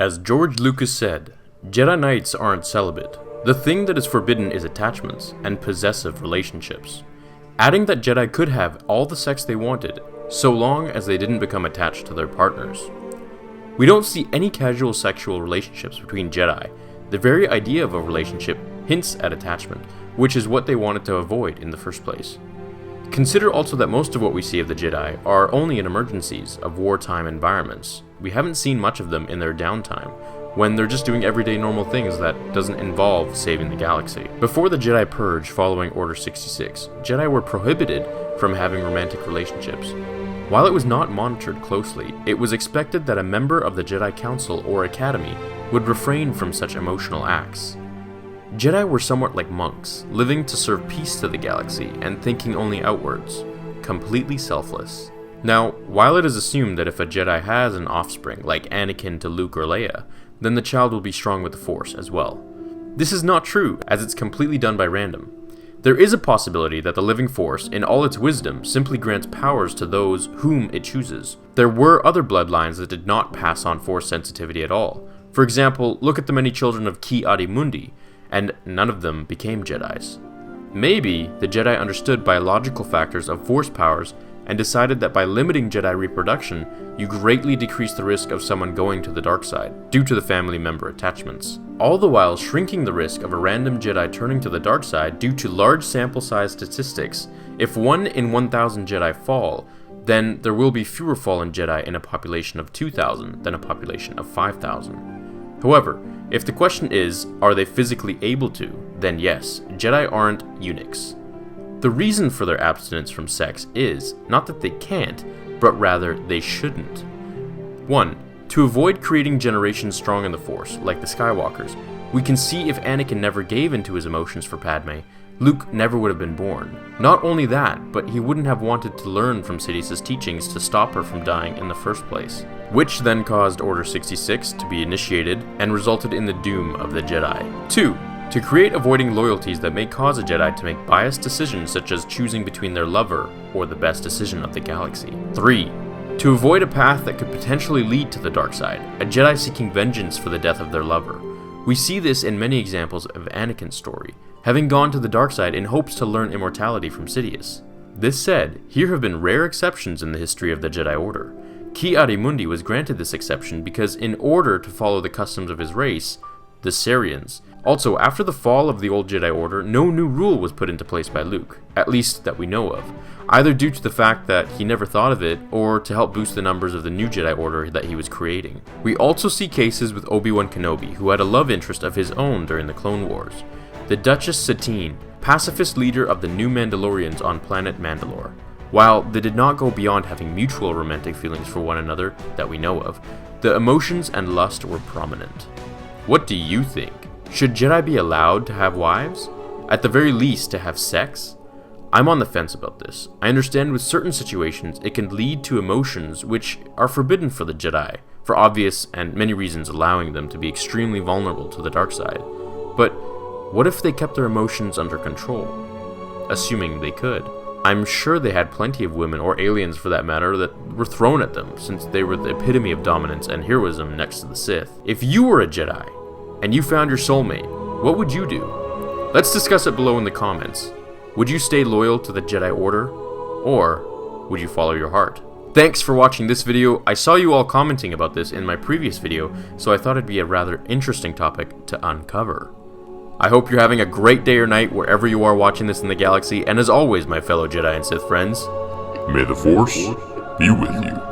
As George Lucas said, Jedi Knights aren't celibate. The thing that is forbidden is attachments and possessive relationships. Adding that Jedi could have all the sex they wanted, so long as they didn't become attached to their partners. We don't see any casual sexual relationships between Jedi. The very idea of a relationship hints at attachment, which is what they wanted to avoid in the first place. Consider also that most of what we see of the Jedi are only in emergencies of wartime environments. We haven't seen much of them in their downtime, when they're just doing everyday normal things that doesn't involve saving the galaxy. Before the Jedi Purge following Order 66, Jedi were prohibited from having romantic relationships. While it was not monitored closely, it was expected that a member of the Jedi Council or Academy would refrain from such emotional acts. Jedi were somewhat like monks, living to serve peace to the galaxy and thinking only outwards, completely selfless. Now, while it is assumed that if a Jedi has an offspring, like Anakin to Luke or Leia, then the child will be strong with the Force as well. This is not true, as it's completely done by random. There is a possibility that the living Force, in all its wisdom, simply grants powers to those whom it chooses. There were other bloodlines that did not pass on Force sensitivity at all. For example, look at the many children of Ki-Adi-Mundi, and none of them became Jedis. Maybe the Jedi understood biological factors of Force powers and decided that by limiting Jedi reproduction, you greatly decrease the risk of someone going to the dark side, due to the family member attachments. All the while shrinking the risk of a random Jedi turning to the dark side due to large sample size statistics. If 1 in 1,000 Jedi fall, then there will be fewer fallen Jedi in a population of 2,000 than a population of 5,000. However, if the question is, are they physically able to, then yes, Jedi aren't eunuchs. The reason for their abstinence from sex is, not that they can't, but rather they shouldn't. 1. To avoid creating generations strong in the Force, like the Skywalkers. We can see if Anakin never gave into his emotions for Padme, Luke never would have been born. Not only that, but he wouldn't have wanted to learn from Sidious's teachings to stop her from dying in the first place. Which then caused Order 66 to be initiated and resulted in the doom of the Jedi. 2. To create avoiding loyalties that may cause a Jedi to make biased decisions such as choosing between their lover or the best decision of the galaxy. 3. To avoid a path that could potentially lead to the dark side, a Jedi seeking vengeance for the death of their lover. We see this in many examples of Anakin's story, having gone to the dark side in hopes to learn immortality from Sidious. This said, here have been rare exceptions in the history of the Jedi Order. Ki-Adi-Mundi was granted this exception because in order to follow the customs of his race, the Sarians. Also, after the fall of the old Jedi Order, no new rule was put into place by Luke, at least that we know of, either due to the fact that he never thought of it, or to help boost the numbers of the new Jedi Order that he was creating. We also see cases with Obi-Wan Kenobi, who had a love interest of his own during the Clone Wars. The Duchess Satine, pacifist leader of the new Mandalorians on planet Mandalore. While they did not go beyond having mutual romantic feelings for one another that we know of, the emotions and lust were prominent. What do you think? Should Jedi be allowed to have wives? At the very least, to have sex? I'm on the fence about this. I understand with certain situations it can lead to emotions which are forbidden for the Jedi, for obvious and many reasons allowing them to be extremely vulnerable to the dark side. But what if they kept their emotions under control? Assuming they could. I'm sure they had plenty of women, or aliens for that matter, that were thrown at them, since they were the epitome of dominance and heroism next to the Sith. If you were a Jedi, and you found your soulmate, what would you do? Let's discuss it below in the comments. Would you stay loyal to the Jedi Order, or would you follow your heart? Thanks for watching this video. I saw you all commenting about this in my previous video, so I thought it'd be a rather interesting topic to uncover. I hope you're having a great day or night wherever you are watching this in the galaxy, and as always, my fellow Jedi and Sith friends, may the Force be with you.